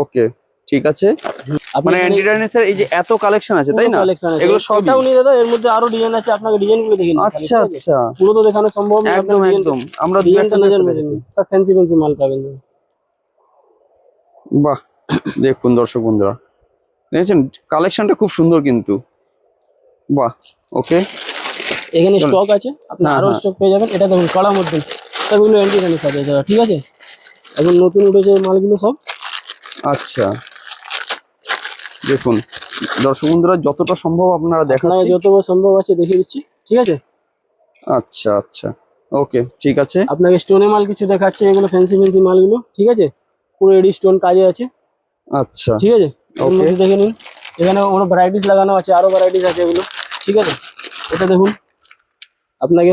ওকে, ঠিক আছে। আপনি মানে এখানে অ্যান্টি ডাইনেসের এই যে এত কালেকশন আছে, তাই পুরো না? কালেকশন আছে, এগুলো সবই? এটাও নিয়ে দাদা, এর মধ্যে আরো ডিজাইন আছে, আপনাকে ডিজাইন গুলো দেখে নিন খালি, আচ্ছা ঠিক আছে? আচ্ছা, পুরো তো দেখানো সম্ভব না, একদম আপনাকে একদম, আমরা দু ডিজাইনটা একটা নজর দেখতে মেরে পেরেছি। নিন, সব ফ্যান্সি ফ্যান্সি মাল পাবেন। বাহ, দেখুন দর্শক বন্ধুরা, দেখেছেন কালেকশনটা খুব সুন্দর কিন্তু, বাহ। ওকে, এখানে চলুন। স্টক আছে, আপনি হ্যাঁ, আরো হ্যাঁ। স্টক পেয়ে যাবেন। এটা দেখুন কড়ার মধ্যে, সবগুলো অ্যান্টি টেনিস আছে দাদা, ঠিক আছে। এখন নতুন উঠেছে এই মালগুলো সব। আচ্ছা দেখুন দর্শক বন্ধুরা, যতটা সম্ভব আপনারা আপনাকে দেখাচ্ছি। যতবার সম্ভব আছে দেখিয়ে দিচ্ছি, ঠিক আছে। আচ্ছা আচ্ছা, ওকে, ঠিক আছে। আপনাকে স্টোনে মাল কিছু দেখাচ্ছে, এগুলো ফ্যান্সি ফ্যান্সি মালগুলো, ঠিক আছে, পুরো এডি স্টোন কাজে আছে, আচ্ছা ঠিক আছে। এর Okay. মধ্যে দেখে নিন, এখানে ওর ভ্যারাইটিস লাগানো আছে, আরো ভ্যারাইটিস আছে এগুলো, ঠিক আছে। এটা দেখুন, আপনাকে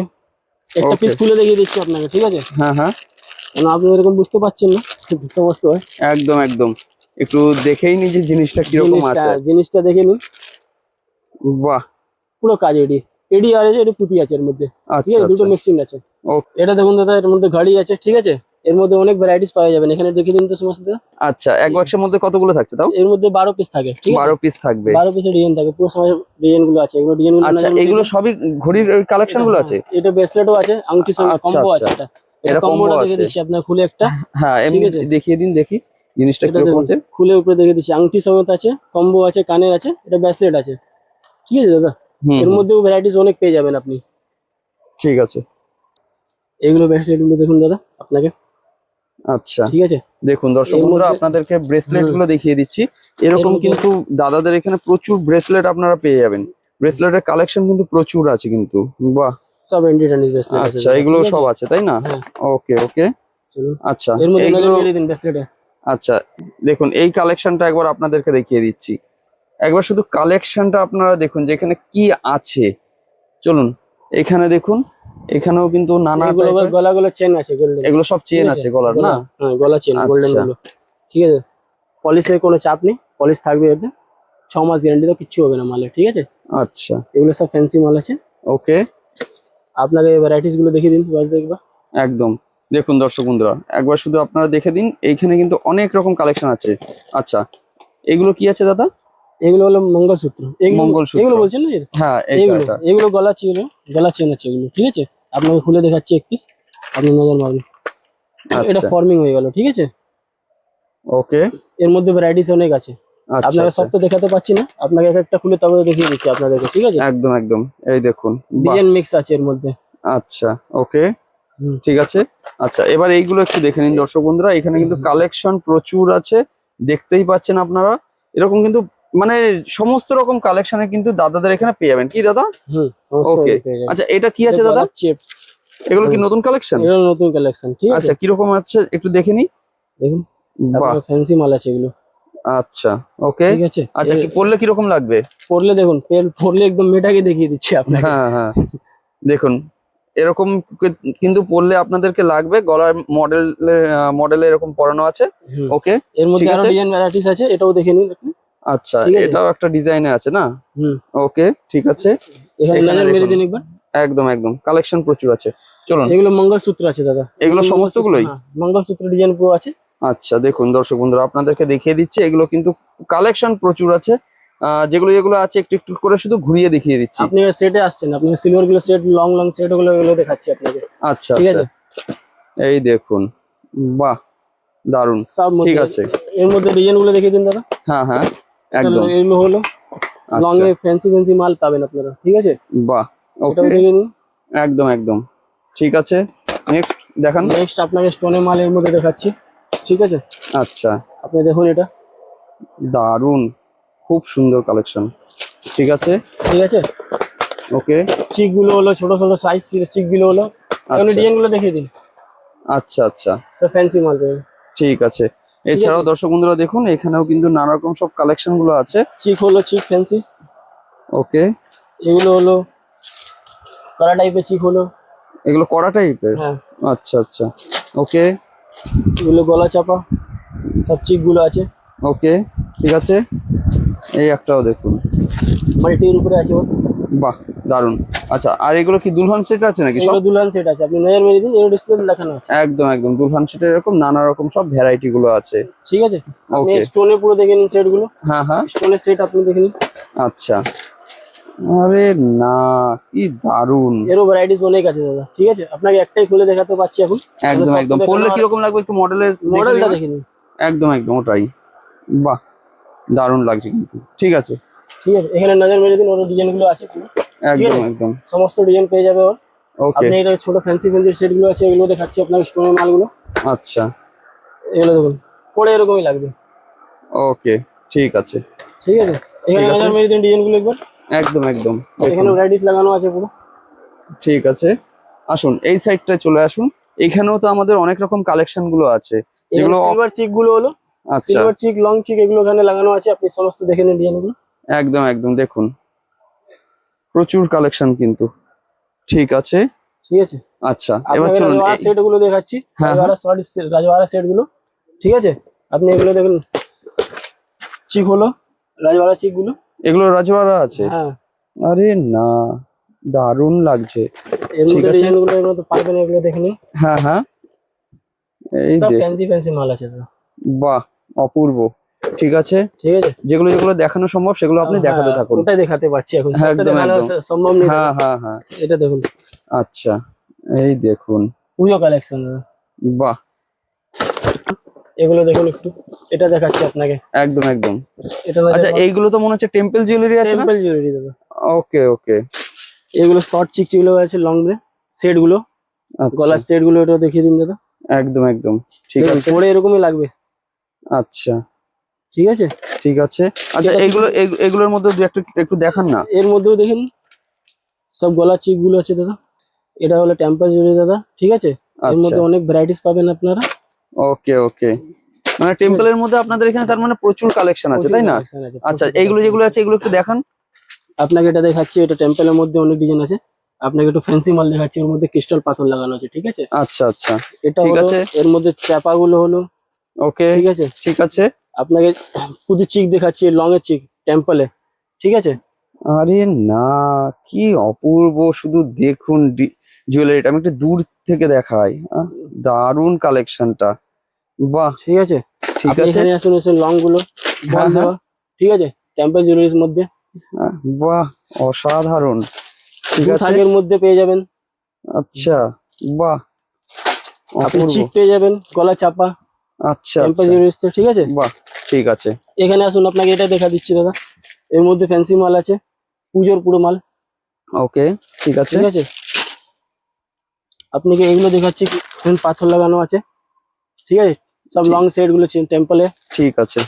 একটা Okay. পিস খুলে দেখিয়ে দিচ্ছি আপনাকে, ঠিক আছে, হ্যাঁ হ্যাঁ, কারণ আপনি এরকম বুঝতে পারছেন না সমস্ত হয়। একদম একদম, একটু দেখেই নি যে জিনিসটা কিরকম আছে। জিনিসটা দেখে নিন, বাহ, পুরো কাজ এডি, এডি আর আছে, এডি পুঁতি আছে এর মধ্যে, ঠিক আচ্ছা আছে, দুটো আচ্ছা, মিক্সিং আছে। Okay. এটা দেখুন দাদা, এর মধ্যে ঘড়ি আছে, ঠিক আছে। এর মধ্যে অনেক ভ্যারাইটিস পাওয়া যাবেন, এখানে দেখিয়ে দিন তো সমস্ত। আচ্ছা এক বাক্সের মধ্যে কতগুলো থাকছে তাও? এর মধ্যে 12 পিস থাকে, ঠিক আছে, 12 পিস থাকবে। 12 পিসের ডিজাইন থাকে, পুরো সময় ডিজাইন গুলো আছে, এগুলো ডিজাইন গুলো আচ্ছা এগুলো সবই ঘড়ির কালেকশন গুলো আছে? এটা ব্রেসলেটও আছে, আংটির সঙ্গে আচ্ছা, কম্বো আচ্ছা। আছে। এটা এটা কম্বোটা combo দেখে আছে। দিচ্ছি আপনার খুলে একটা, হ্যাঁ ঠিক এমনি আছে। দেখিয়ে দিন দেখি জিনিসটা এটা কিরকম দেখুন আছে। খুলে উপরে দেখে দিচ্ছি, আংটি সমেত আছে, কম্বো আছে, কানের আছে, এটা ব্রেসলেট আছে, ঠিক আছে দাদা। হুম এর হুম, মধ্যেও ভ্যারাইটিস অনেক পেয়ে যাবেন আপনি। ঠিক আছে। এগুলো ব্রেসলেট গুলো দেখুন দাদা আপনাকে, আচ্ছা ঠিক আছে। দেখুন দর্শক এর বন্ধুরা, মধ্যে- আপনাদেরকে ব্রেসলেট গুলো দেখিয়ে দিচ্ছি। এরকম মধ্যে- কিন্তু দাদাদের এখানে প্রচুর ব্রেসলেট আপনারা পেয়ে যাবেন। ব্রেসলেটের কালেকশন কিন্তু প্রচুর আছে কিন্তু। বাহ, सब एंटी टेनिस ब्रेसलेट আছে আচ্ছা দাদা, এগুলো ঠিক আছে? সব আছে তাই না? হ্যাঁ ওকে ওকে, চলুন আচ্ছা এর মধ্যে নজর এইগুলো, মেরে দিন ব্রেসলেটে। আচ্ছা দেখুন এই কালেকশনটা একবার আপনাদেরকে দেখিয়ে দিচ্ছি। একবার শুধু কালেকশনটা আপনারা দেখুন যে এখানে কি আছে। চলুন এখানে দেখুন, এখানেও কিন্তু নানা এগুলো টাইপের, গলাগুলো চেন আছে গোল্ডেন, এগুলো সব ঠিক চেন আছে? আছে গলার না? হ্যাঁ গলা চেন গোল্ডেন আচ্ছা গুলো, ঠিক আছে? পলিশের কোনো চাপ নেই, পলিশ থাকবে এতে, 6 মাস গ্যারান্টি, তো কিচ্ছু হবে না মালে, ঠিক আছে? আচ্ছা এগুলো সব ফ্যান্সি মাল আছে। ওকে, আপনাকে ভ্যারাইটিস গুলো দেখিয়ে দিন বাস দেখবা। একদম দেখুন দর্শক বন্ধুরা একবার শুধু আপনারা দেখে দিন, এইখানে কিন্তু অনেক রকম কালেকশন আছে। আচ্ছা এগুলো কি আছে দাদা? এগুলো হলো মঙ্গলসূত্র, এগুলো মঙ্গলসূত্র। এগুলো বলছেন না? হ্যাঁ এইটা এগুলো এটা। এগুলো গলা চেন, গলা চেন আছে এগুলো, ঠিক আছে? আপনাকে খুলে দেখাচ্ছি এক পিস, আপনি নজর মারুন। এটা আচ্ছা ফর্মিং হয়ে গেল, ঠিক আছে? ওকে, এর মধ্যে ভ্যারাইটিস অনেক আছে, আচ্ছা আপনাকে আচ্ছা সব তো দেখাতে পাচ্ছি না, আপনাকে এক একটা খুলে তবে দেখিয়ে দিচ্ছি আপনাদেরকে, ঠিক আছে? একদম একদম, এই দেখুন বাহ, ডিজাইন মিক্স আছে এর মধ্যে। আচ্ছা ওকে হুম। ঠিক আছে। আচ্ছা এবার এইগুলো একটু দেখে নিন দর্শক বন্ধুরা, এখানে কিন্তু কালেকশন প্রচুর আছে, দেখতেই পাচ্ছেন আপনারা। এরকম কিন্তু মানে সমস্ত রকম কালেকশনে কিন্তু দাদাদের এখানে পেয়ে যাবেন, কি দাদা? হুম, সমস্ত ওকে, পেয়ে যাবেন। আচ্ছা এটা কি আছে দাদা? চেপ, এগুলো কি নতুন কালেকশন? এটা নতুন কালেকশন, ঠিক আছে? আচ্ছা কিরকম আছে একটু দেখে নি। দেখুন বাহ, ফ্যান্সি মাল আছে এগুলো, আচ্ছা ওকে, ঠিক আছে? আচ্ছা কি পরলে কিরকম লাগবে? পরলে দেখুন, পরলে একদম মেটাকে দেখিয়ে দিচ্ছি আপনাকে। হ্যাঁ হ্যাঁ দেখুন এরকম কিন্তু পরলে আপনাদেরকে লাগবে, গলার মডেলে এরকম পরানো আছে। হুম। ওকে এর মধ্যে ঠিক আরো আছে। ডিজাইন ভ্যারাইটিস আছে, এটাও দেখে নিন আপনি। আচ্ছা ঠিক আছে। এটাও একটা ডিজাইনে আছে না? হুম। ওকে ঠিক আছে, এখানে এখানে নজর মেরে দেখুন। দিন একবার। একদম একদম কালেকশন প্রচুর আছে, চলুন। এগুলো মঙ্গলসূত্র আছে দাদা, এগুলো মঙ্গলসূত্র, সমস্তগুলোই? হ্যাঁ, মঙ্গলসূত্র ডিজাইন পুরো আছে। আচ্ছা দেখুন দর্শক বন্ধুরা আপনাদেরকে দেখিয়ে দিচ্ছি, এগুলো কিন্তু কালেকশন প্রচুর আছে। যেগুলো যেগুলো আছে একটু একটু করে শুধু ঘুরিয়ে দেখিয়ে দিচ্ছি। আপনি সেটে আসছেন, আপনি সিলভার গুলো সেট, লং লং সেট গুলো এগুলো দেখাচ্ছি আপনাকে, আচ্ছা ঠিক আচ্ছা আছে? এই দেখুন, বাহ দারুন, সব ঠিক মধ্যে আছে। এর মধ্যে ডিজাইন গুলো দেখিয়ে দিন দাদা। হ্যাঁ হ্যাঁ একদম, এগুলো হলো লং আচ্ছা এ ফ্যান্সি ফ্যান্সি মাল পাবেন আপনারা, ঠিক আছে? বাহ এটাও ওকে দেখে নিন। একদম একদম ঠিক আছে। নেক্সট দেখান। নেক্সট আপনাকে স্টোনের মাল এর মধ্যে দেখাচ্ছি, ঠিক আছে? আচ্ছা আপনি দেখুন এটা, দারুন, খুব সুন্দর কালেকশন, ঠিক আছে ঠিক আছে? ওকে চিক গুলো হলো ছোট ছোট সাইজ চিক গুলো হলো, এখানে আচ্ছা ডিজাইন গুলো দেখিয়ে দিন, আচ্ছা আচ্ছা সব ফ্যান্সি মাল পাবেন। ঠিক আছে। এছাড়াও দর্শক বন্ধুরা দেখুন এখানেও কিন্তু নানা রকম সব কালেকশন গুলো আছে। চিক হলো চিক ফ্যান্সি, ওকে এগুলো হলো কড়া টাইপের চিক হলো, এগুলো কড়া টাইপের? হ্যাঁ। আচ্ছা আচ্ছা ওকে এগুলো গলা চাপা, সব চিক গুলো আছে, ওকে ঠিক আছে। এই একটাও দেখুন, মাল্টির উপরে আছে ওর। বাহ দারুন। আচ্ছা আর এগুলো কি দুলহান সেট আছে নাকি সব? এগুলো দুলহান সেট আছে, আপনি নজর মেরে দিন, এর ডিসপ্লে দেখানো আছে, একদম একদম দুলহান সেটের এরকম নানা রকম সব ভ্যারাইটি গুলো আছে। ঠিক আছে? আপনি ওকে স্টোনে পুরো দেখে নিন সেট গুলো, হ্যাঁ হ্যাঁ স্টোনের সেট আপনি দেখে নিন। আচ্ছা আরে না কি দারুন, এরও ভ্যারাইটিস অনেক আছে দাদা, ঠিক আছে? আপনাকে একটাই খুলে দেখাতে পাচ্ছি এখন, একদম একদম। পরলে কিরকম লাগবে একটু মডেলের মডেলটা দেখে নিন, একদম একদম ওটাই, বাহ দারুণ লাগছে কিন্তু, ঠিক আছে ঠিক আছে? এখানে নজর মেরে দিন, ওর ডিজাইন গুলো আছে পুরো, একদম একদম সমস্ত ডিজাইন পেয়ে যাবে ওর। ওকে আপনি এটা ছোট ফ্যান্সি ফ্যান্সি সেট গুলো আছে, এগুলো দেখাচ্ছি আপনাকে, স্টোনের মালগুলো, আচ্ছা এগুলো দেখুন পরে এরকমই লাগবে, ওকে ঠিক আছে ঠিক আছে? এখানে ঠিক আছে। নজর মেরে দিন ডিজাইন গুলো একবার, একদম একদম এখানে ভ্যারাইটিস লাগানো আছে পুরো। ঠিক আছে। আসুন এই সাইডটায় চলে আসুন, এখানেও তো আমাদের অনেক রকম কালেকশন গুলো আছে যেগুলো সিলভার চিক গুলো হলো, আচ্ছা সিলভার চিক, লং চিক, এগুলো এখানে লাগানো আছে, আপনি সমস্ত দেখে নিন ডিজাইন গুলো, একদম একদম দেখুন প্রচুর কালেকশন কিন্তু, ঠিক আছে ঠিক আছে? আচ্ছা এবার আপনাকে চলুন রাজওয়াড়া সেট গুলো দেখাচ্ছি, হ্যাঁ, রাজওয়াড়া সেট গুলো, ঠিক আছে? আপনি এগুলো দেখুন, চিক হলো রাজওয়াড়া চিক গুলো, এগুলো রাজওয়াড়া আছে? হ্যাঁ। আরে না দারুণ লাগছে, এর ঠিক মধ্যে আছে। ডিজাইন গুলো এর মধ্যে পাইবেন, এগুলো দেখে নিন, হ্যাঁ হ্যাঁ এই সব দেখ, ফ্যান্সি ফ্যান্সি মাল আছে দাদা, বাহ অপূর্ব, ঠিক আছে। ঠিক আছে? যেগুলো যেগুলো দেখানো সম্ভব সেগুলো আপনি দেখাতে হ্যাঁ, থাকুন। ওটাই দেখাতে পারছি এখন, হ্যাঁ, সবটা একদম, দেখানো একদম। সম্ভব নেই হ্যাঁ দাদা। হ্যাঁ হ্যাঁ এটা দেখুন আচ্ছা এই দেখুন, পুজো কালেকশন দাদা, বাহ এগুলো দেখুন একটু, এটা দেখাচ্ছি আপনাকে, একদম একদম। এটা আচ্ছা এইগুলো তো মনে হচ্ছে টেম্পল জুয়েলারি আছে না? টেম্পল জুয়েলারি দাদা, ওকে ওকে এগুলো শর্ট চিক গুলো আছে, লং রে সেট গুলো, আচ্ছা গলার সেট গুলো, এটা দেখিয়ে দিন দাদা, একদম একদম ঠিক দেখুন আছে পরে এরকমই লাগবে, আচ্ছা ঠিক আছে? ঠিক আছে। আচ্ছা এটা এগুলো এগুলোর মধ্যে একটু একটু দেখান না। এর মধ্যেও দেখেন সব গলা চিক গুলো আছে দাদা। এটা হলো টেম্পার জুড়ি দাদা, ঠিক আছে। এর আচ্ছা মধ্যে অনেক ভ্যারাইটিস পাবেন আপনারা। ওকে ওকে, মানে টেম্পলের মধ্যে আপনাদের এখানে তার মানে প্রচুর কালেকশন আছে, প্রচুর তাই না? collection আছে, আচ্ছা প্রচুর এইগুলো collection যেগুলো আছে। আছে এগুলো একটু দেখান। আপনাকে এটা দেখাচ্ছি, এটা টেম্পলের মধ্যে অনেক ডিজাইন আছে। আপনাকে একটু ফ্যান্সি মাল দেখাচ্ছি, ওর মধ্যে ক্রিস্টাল পাথর লাগানো আছে, ঠিক আছে। আচ্ছা আচ্ছা এটা ঠিক হলো আছে। এর মধ্যে চাপা গুলো হলো, ওকে ঠিক আছে। ঠিক আছে। আপনাকে পুরো চিক দেখাচ্ছি, লং এর চিক টেম্পলে, ঠিক আছে। আরে না, কি অপূর্ব, শুধু দেখুন জুয়েলারিটা, আমি একটু দূর থেকে দেখাই। দারুণ কালেকশনটা, বাহ। ঠিক আছে, ঠিক আপনি আছে। এখানে আসুন, এসে লং গুলো বল হ্যাঁ, দেওয়া, ঠিক আছে, টেম্পল জুয়েলারির মধ্যে বাহ অসাধারণ। ঠিক দু আছে। থাকের মধ্যে পেয়ে যাবেন। আচ্ছা বাহ আপনি অপূর্ব। চিক পেয়ে যাবেন, গলা চাপা, আচ্ছা টেম্পল আচ্ছা জুয়েলারিস, ঠিক আছে। বাহ ঠিক আছে। এখানে আসুন, আপনাকে এটা দেখা দিচ্ছি দাদা। এর মধ্যে ফ্যান্সি মাল আছে, পুজোর পুরো মাল, ওকে ঠিক আছে। ঠিক আছে। আপনাকে এগুলো দেখাচ্ছি, এখানে পাথর লাগানো আছে, ঠিক আছে। সব ঠিক- লং সেট গুলো টেম্পলে। ঠিক আছে।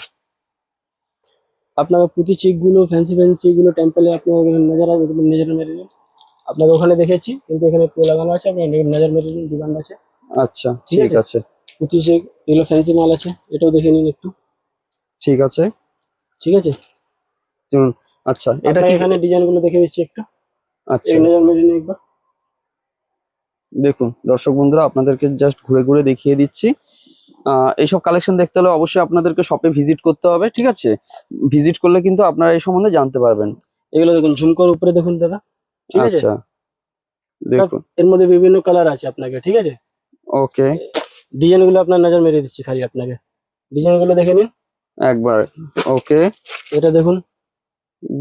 আপনাকে পুঁতি চিক গুলো, ফ্যান্সি ফ্যান্সি চিক গুলো টেম্পলে আপনি নজর নজর মেরে নিন। আপনাকে ওখানে দেখেছি, কিন্তু এখানে পুরো লাগানো আছে, আপনি নজর মেরে নিন, ডিমান্ড আছে, আচ্ছা ঠিক ঠিক আছে। আছে। পুঁতি চিক, এগুলো ফ্যান্সি মাল আছে, এটাও দেখে নিন একটু, ঠিক আছে ঠিক আছে। চলুন। আচ্ছা এটা আপনাকে কি? এখানে ডিজাইন গুলো দেখে দিচ্ছি একটু, আচ্ছা এই নজর মেরে নিন একবার। দেখুন দর্শক বন্ধুরা, আপনাদেরকে জাস্ট ঘুরে ঘুরে দেখিয়ে দিচ্ছি। এইসব কালেকশন দেখতে হলে অবশ্যই আপনাদেরকে শপে ভিজিট করতে হবে, ঠিক আছে। ভিজিট করলে কিন্তু আপনারা এই সম্বন্ধে জানতে পারবেন। এগুলো দেখুন, ঝুমকোর উপরে দেখুন দাদা, ঠিক আছে। আচ্ছা সব দেখুন। এর মধ্যে বিভিন্ন কালার আছে আপনাকে, ঠিক আছে। ওকে ডিজাইন গুলো আপনার নজর মেরে দিচ্ছি খালি আপনাকে, ডিজাইন গুলো দেখে নিন একবার। ওকে এটা দেখুন,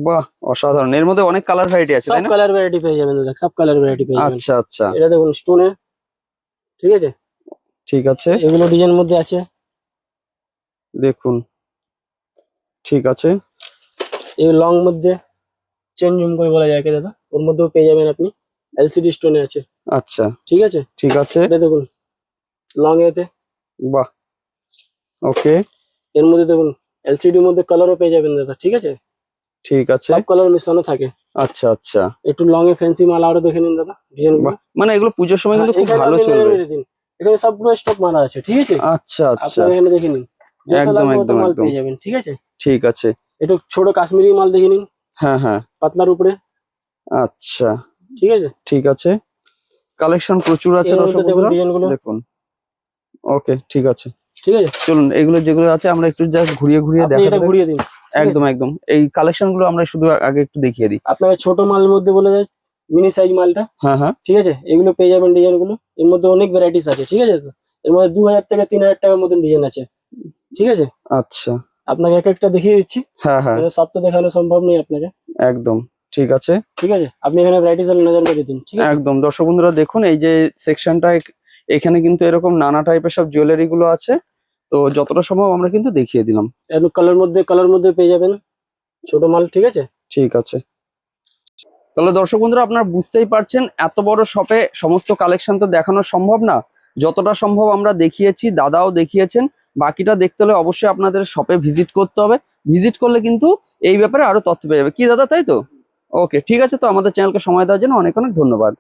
বাহ অসাধারণ, এর মধ্যে অনেক কালার ভ্যারাইটি আছে, সব তাই না? কালার ভ্যারাইটি পেয়ে যাবেন দাদা, সব কালার ভ্যারাইটি পেয়ে যাবেন। আচ্ছা আচ্ছা এটা দেখুন স্টোনে, ঠিক আছে। ঠিক আছে এগুলো ডিজাইন মধ্যে আছে, দেখুন। ঠিক আছে এই লং মধ্যে চেন ঝুমকো বলা যায় কি দাদা, ওর মধ্যেও পেয়ে যাবেন আপনি, এলসিডি স্টোনে আছে, আচ্ছা ঠিক আছে। ঠিক আছে এটা দেখুন লং এতে, বাহ ওকে এর মধ্যে দেখুন এলসিডির মধ্যে কালারও পেয়ে যাবেন দাদা, ঠিক আছে। ঠিক আছে সব কালার মিশানো থাকে। আচ্ছা আচ্ছা একটু লং এ ফ্যান্সি মাল আরো দেখে নিন দাদা, ডিজাইন গুলো। বাহ, মানে এগুলো পুজোর সময় কিন্তু খুব এখানে ভালো আপনি নজর চলবে। মেরে দিন, এখানে সবগুলো স্টক মারা আছে, ঠিক আছে। আচ্ছা আচ্ছা আপনারা এখানে দেখে নিন, যত একদম লাগবে তত একদম মাল একদম পেয়ে যাবেন, ঠিক আছে। ঠিক আছে। একটু ছোট কাশ্মীরি মাল দেখে নিন, হ্যাঁ হ্যাঁ পাতলার উপরে, আচ্ছা ঠিক আছে। ঠিক আছে। কালেকশন প্রচুর আছে এর দর্শক মধ্যে দেখুন বন্ধুরা, ডিজাইন গুলো, দেখুন। ওকে ঠিক আছে ঠিক আছে। চলুন, এগুলো যেগুলো আছে আমরা একটু জাস্ট ঘুরিয়ে ঘুরিয়ে আপনি দেখাতে এটা থাকি। ঘুরিয়ে দিন, ঠিক আছে? একদম একদম, এই কালেকশন গুলো আমরা শুধু আগে একটু দেখিয়ে দিই। আপনাকে ছোট মালের মধ্যে বলে দেয়, মিনি সাইজ মালটা, হ্যাঁ হ্যাঁ ঠিক আছে। এগুলো পেয়ে যাবেন ডিজাইন গুলো, এর মধ্যে অনেক ভ্যারাইটিস আছে, ঠিক আছে। তো এর মধ্যে 2000 থেকে 3000 টাকার মতন ডিজাইন আছে, ঠিক আছে। আচ্ছা আপনাকে এক একটা দেখিয়ে দিচ্ছি, হ্যাঁ হ্যাঁ সব তো দেখানো সম্ভব নেই আপনাকে, একদম ঠিক আছে ঠিক আছে। আপনি এখানে ভ্যারাইটিস নজর মেরে দিন, ঠিক আছে। একদম। দর্শক বন্ধুরা দেখুন, এই যে সেকশনটা, এখানে কিন্তু এরকম নানা টাইপের সব জুয়েলারি গুলো আছে। তো যতটা সম্ভব আমরা কিন্তু দেখিয়ে দিলাম। এর কালার মধ্যে পেয়ে যাবেন ছোট মাল, ঠিক আছে। ঠিক আছে। তাহলে দর্শক বন্ধুরা আপনারা বুঝতেই পারছেন, এত বড় শপে সমস্ত কালেকশন তো দেখানো সম্ভব না। যতটা সম্ভব আমরা দেখিয়েছি, দাদাও দেখিয়েছেন। বাকিটা দেখতে হলে অবশ্যই আপনাদের শপে ভিজিট করতে হবে। ভিজিট করলে কিন্তু এই ব্যাপারে আরো তথ্য পেয়ে যাবে, কি দাদা, তাই তো? ওকে ঠিক আছে, তো আমাদের চ্যানেলকে সময় দেওয়ার জন্য অনেক অনেক ধন্যবাদ।